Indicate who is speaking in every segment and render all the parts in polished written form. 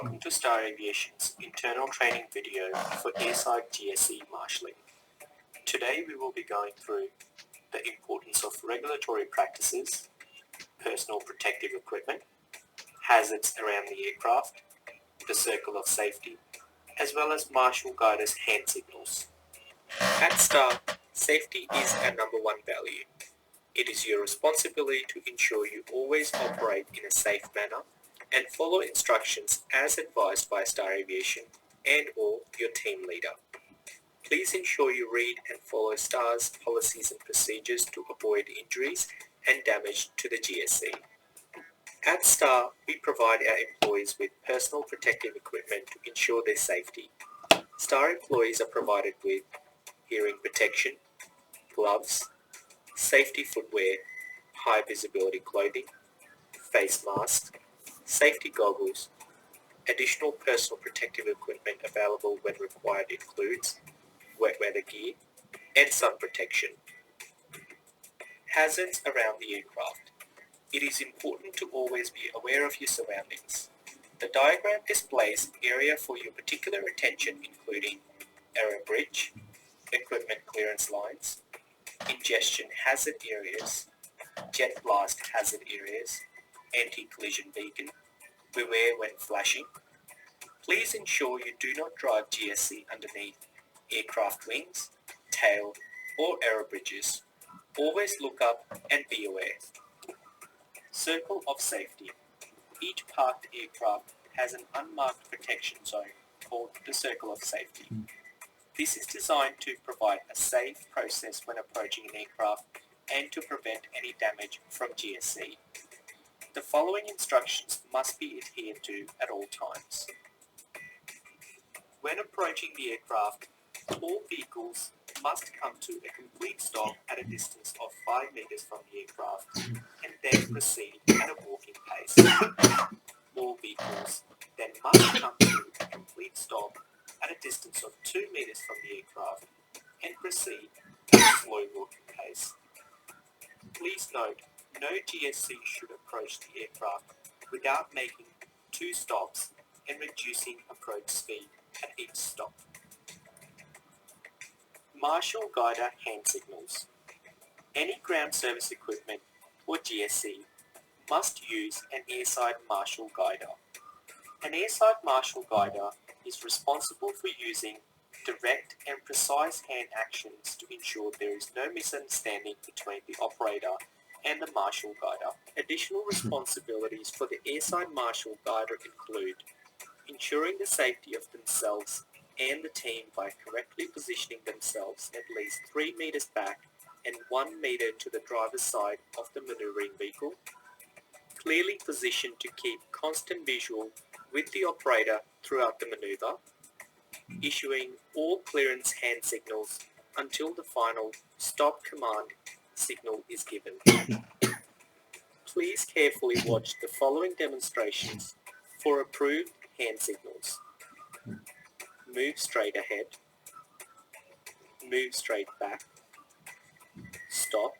Speaker 1: Welcome to Star Aviation's internal training video for airside GSE marshalling. Today we will be going through the importance of regulatory practices, personal protective equipment, hazards around the aircraft, the circle of safety, as well as Marshall Guider's hand signals. At Star, safety is our number one value. It is your responsibility to ensure you always operate in a safe manner and follow instructions as advised by Star Aviation and/or your team leader. Please ensure you read and follow Star's policies and procedures to avoid injuries and damage to the GSE. At Star, we provide our employees with personal protective equipment to ensure their safety. Star employees are provided with hearing protection, gloves, safety footwear, high visibility clothing, face masks, safety goggles. Additional personal protective equipment available when required includes wet weather gear and sun protection. Hazards around the aircraft. It is important to always be aware of your surroundings. The diagram displays area for your particular attention, including aero bridge, equipment clearance lines, ingestion hazard areas, jet blast hazard areas, anti-collision beacon, beware when flashing. Please ensure you do not drive GSE underneath aircraft wings, tail, or aero bridges. Always look up and be aware. Circle of safety. Each parked aircraft has an unmarked protection zone called the circle of safety. This is designed to provide a safe process when approaching an aircraft and to prevent any damage from GSE. The following instructions must be adhered to at all times. When approaching the aircraft, all vehicles must come to a complete stop at a distance of 5 meters from the aircraft and then proceed at a walking pace. All vehicles then must come to a complete stop at a distance of 2 meters from the aircraft and proceed at a slow walking pace. Please note, no GSE should approach the aircraft without making 2 stops and reducing approach speed at each stop. Marshall Guider hand signals. Any ground service equipment or GSE must use an airside Marshall Guider. An airside Marshall Guider is responsible for using direct and precise hand actions to ensure there is no misunderstanding between the operator and the Marshall Guider. Additional responsibilities for the airside Marshall Guider include ensuring the safety of themselves and the team by correctly positioning themselves at least 3 meters back and 1 meter to the driver's side of the maneuvering vehicle, clearly positioned to keep constant visual with the operator throughout the maneuver, issuing all clearance hand signals until the final stop command signal is given. Please carefully watch the following demonstrations for approved hand signals. Move straight ahead, move straight back, stop,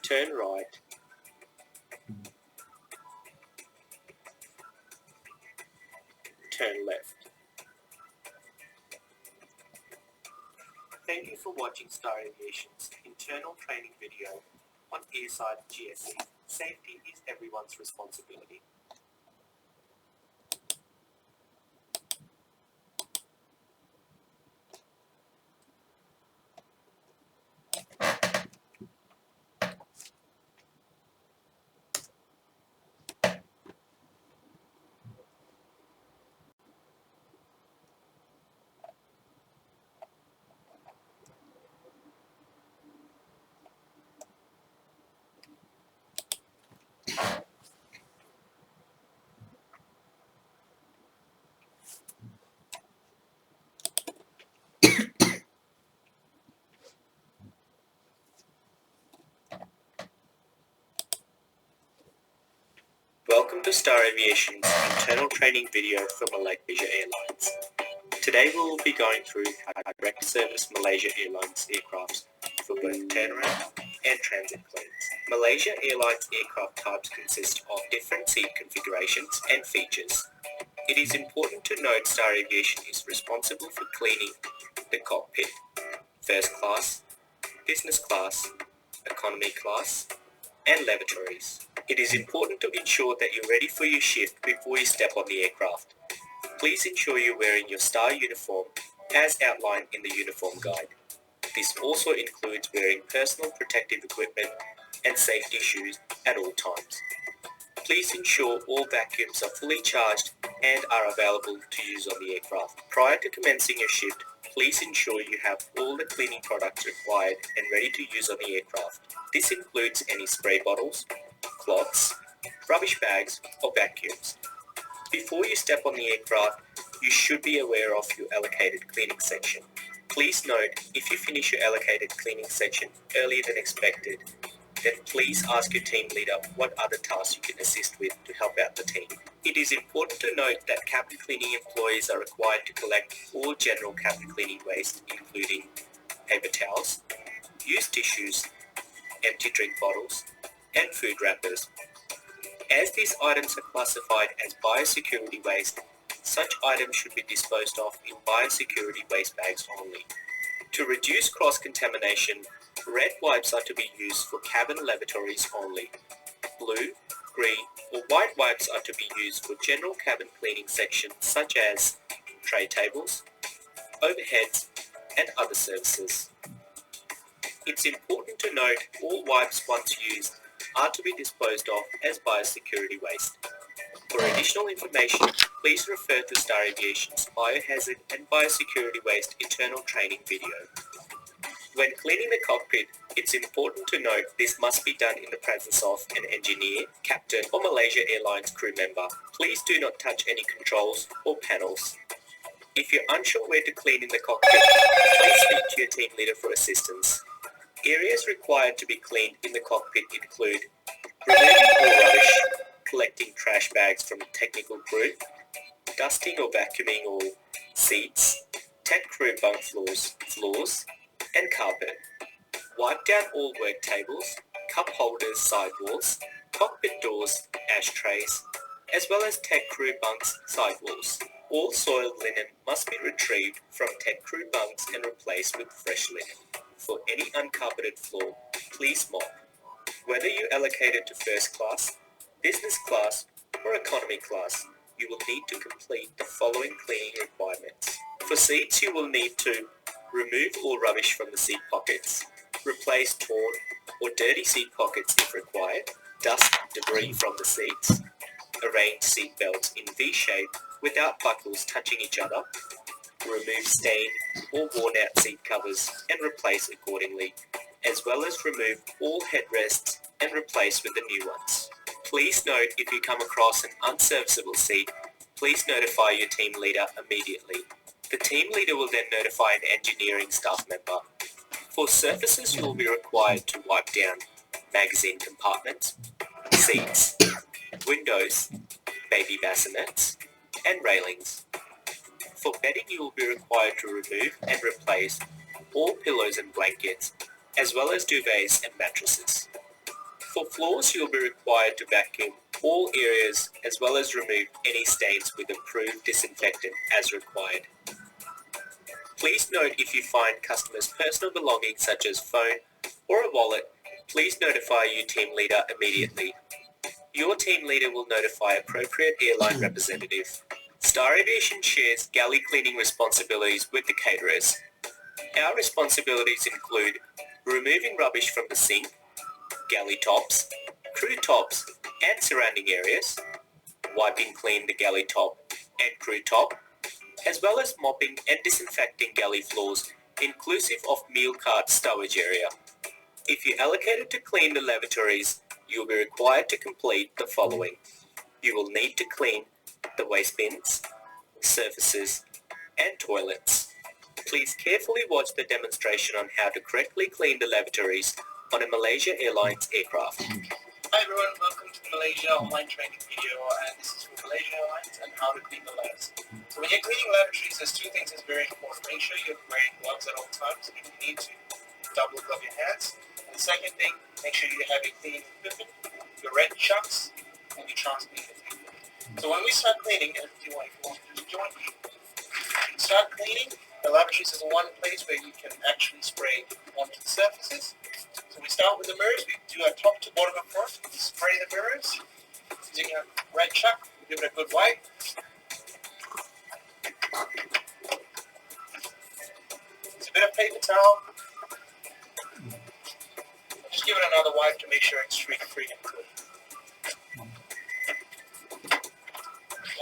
Speaker 1: turn right, turn left. Thank you for watching Star Aviation's internal training video on airside GSE. Safety is everyone's responsibility. Welcome to Star Aviation's internal training video for Malaysia Airlines. Today we will be going through how direct service Malaysia Airlines aircraft for both turnaround and transit cleans. Malaysia Airlines aircraft types consist of different seat configurations and features. It is important to note Star Aviation is responsible for cleaning the cockpit, first class, business class, economy class, and lavatories. It is important to ensure that you're ready for your shift before you step on the aircraft. Please ensure you're wearing your Star uniform as outlined in the uniform guide. This also includes wearing personal protective equipment and safety shoes at all times. Please ensure all vacuums are fully charged and are available to use on the aircraft. Prior to commencing your shift, please ensure you have all the cleaning products required and ready to use on the aircraft. This includes any spray bottles, cloths, rubbish bags, or vacuums. Before you step on the aircraft, you should be aware of your allocated cleaning section. Please note, if you finish your allocated cleaning section earlier than expected, then please ask your team leader what other tasks you can assist with to help out the team. It is important to note that cabin cleaning employees are required to collect all general cabin cleaning waste, including paper towels, used tissues, empty drink bottles, and food wrappers. As these items are classified as biosecurity waste, such items should be disposed of in biosecurity waste bags only. To reduce cross-contamination, red wipes are to be used for cabin lavatories only. Blue, green, or white wipes are to be used for general cabin cleaning sections such as tray tables, overheads, and other services. It's important to note all wipes once used are to be disposed of as biosecurity waste. For additional information, please refer to Star Aviation's Biohazard and Biosecurity Waste internal training video. When cleaning the cockpit, it's important to note this must be done in the presence of an engineer, captain, or Malaysia Airlines crew member. Please do not touch any controls or panels. If you're unsure where to clean in the cockpit, please speak to your team leader for assistance. Areas required to be cleaned in the cockpit include removing all rubbish, collecting trash bags from technical crew, dusting or vacuuming all seats, tech crew bunk floors, and carpet. Wipe down all work tables, cup holders, sidewalls, cockpit doors, ashtrays, as well as tech crew bunks sidewalls. All soiled linen must be retrieved from tech crew bunks and replaced with fresh linen. For any uncarpeted floor, please mop. Whether you're allocated to first class, business class, or economy class, you will need to complete the following cleaning requirements. For seats, you will need to remove all rubbish from the seat pockets, replace torn or dirty seat pockets if required, dust debris from the seats, arrange seat belts in V-shape without buckles touching each other, remove stained or worn out seat covers and replace accordingly, as well as remove all headrests and replace with the new ones. Please note, if you come across an unserviceable seat, please notify your team leader immediately. The team leader will then notify an engineering staff member. For surfaces, you will be required to wipe down magazine compartments, seats, windows, baby bassinets, and railings. For bedding, you will be required to remove and replace all pillows and blankets, as well as duvets and mattresses. For floors, you will be required to vacuum all areas as well as remove any stains with approved disinfectant as required. Please note, if you find customers' personal belongings such as phone or a wallet, please notify your team leader immediately. Your team leader will notify appropriate airline representative. Star Aviation shares galley cleaning responsibilities with the caterers. Our responsibilities include removing rubbish from the sink, galley tops, crew tops and surrounding areas, wiping clean the galley top and crew top, as well as mopping and disinfecting galley floors inclusive of meal cart stowage area. If you're allocated to clean the lavatories, you will be required to complete the following. You will need to clean the waste bins, surfaces, and toilets. Please carefully watch the demonstration on how to correctly clean the lavatories on a Malaysia Airlines aircraft.
Speaker 2: Hi everyone, welcome to the Malaysia online training video, and this is for Malaysia Airlines and how to clean the labs. So when you're cleaning lavatories, there's two things that's very important. Make sure you're wearing gloves at all times. If you need to, double glove your hands. And The second thing, make sure you have your cleaning equipment, your red chucks, and your transcleaning equipment. So when we start cleaning, and if you want to just join me, start cleaning. The lavatories is one place where you can actually spray onto the surfaces. So we start with the mirrors. We do our top to bottom approach. We spray the mirrors using a red chuck. Give it a good wipe. It's a bit of paper towel. Just give it another wipe to make sure it's streak-free and clean.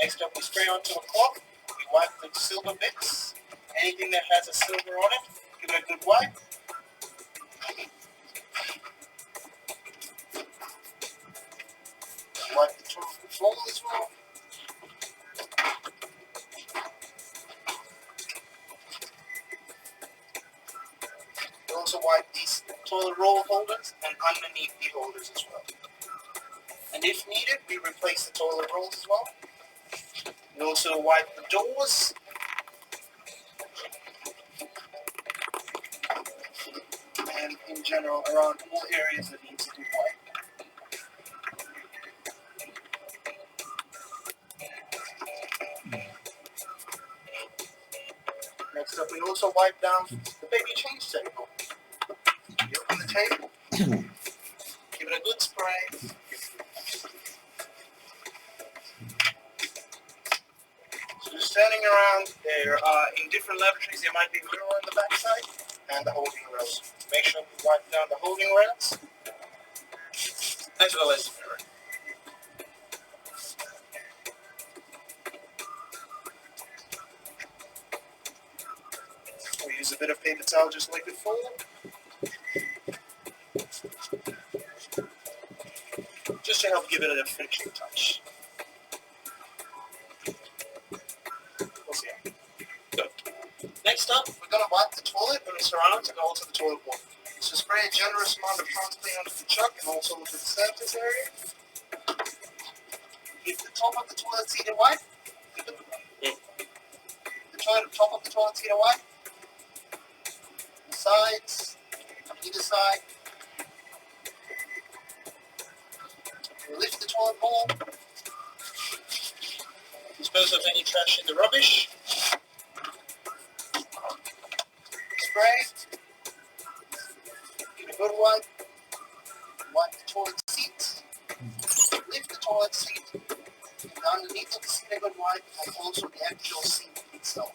Speaker 2: Next up, we spray onto a cloth. We wipe the silver bits. Anything that has a silver on it, give it a good wipe. Wipe the toilet floor as well. We also wipe these toilet roll holders and underneath the holders as well. And if needed, we replace the toilet rolls as well. We also wipe the doors. And in general, around all areas that need to be wiped. Next up, we also wipe down the baby change table. You open the table, give it a good spray. So just turning around, there are, in different lavatories, there might be a mirror on the back side and the holding rails. Make sure we wipe down the holding rails as well as the mirror. We use a bit of paper towel just like before. Just to help give it a finishing touch. Good. Next up, we're going to wipe the toilet and the surrounds and also the toilet bowl. So spray a generous amount of transclean onto the chuck and also onto the surface area. If the top of the toilet seat is white, give it the top of the toilet seat is white. The sides, on either side. Lift the toilet bowl. Dispose of any trash in the rubbish. Spray. Give it a good wipe. Wipe the toilet seat. Lift the toilet seat. And underneath of the seat a good wipe, and also the actual seat itself.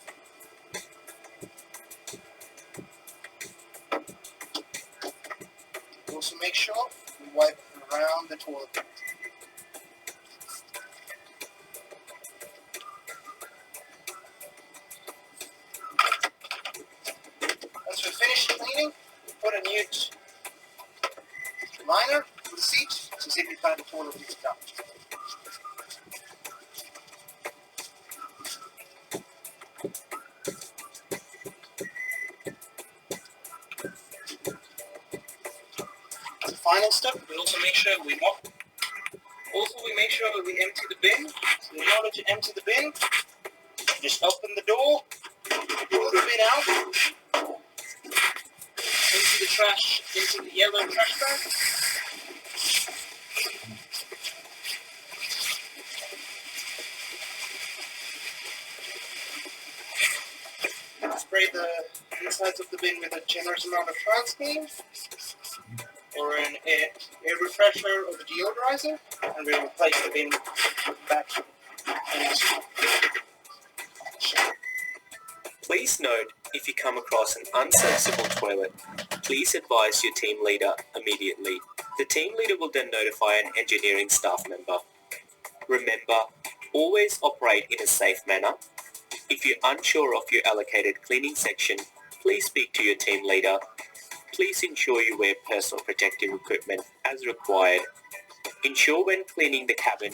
Speaker 2: Also make sure we wipe around the toilet bowl. Once we finish cleaning, we put a new liner for the seat to see if we find the toilet leaks down. As a final step, we also make sure we mop. Also, we make sure that we empty the bin. So in order to empty the bin, just open the door, pull the bin out, into the trash, into the yellow trash bag. Spray the insides of the bin with a generous amount of transclean or an air refresher or the deodorizer, and we'll replace the bin back in this.
Speaker 1: Please note, if you come across an unsensible toilet, please advise your team leader immediately. The team leader will then notify an engineering staff member. Remember, always operate in a safe manner. If you're unsure of your allocated cleaning section, please speak to your team leader. Please ensure you wear personal protective equipment as required. Ensure when cleaning the cabin,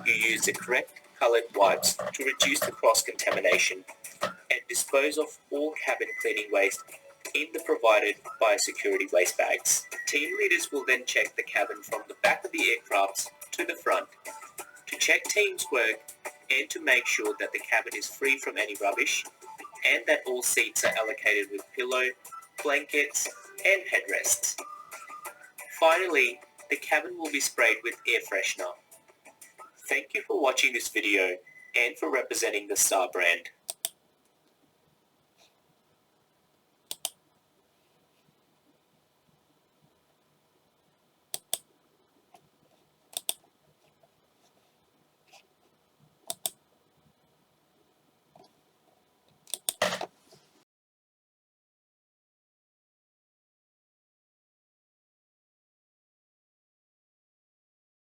Speaker 1: you use the correct coloured wipes to reduce the cross-contamination, and dispose of all cabin cleaning waste in the provided biosecurity waste bags. Team leaders will then check the cabin from the back of the aircraft to the front to check team's work and to make sure that the cabin is free from any rubbish and that all seats are allocated with pillow, blankets and headrests. Finally, the cabin will be sprayed with air freshener. Thank you for watching this video and for representing the Star brand.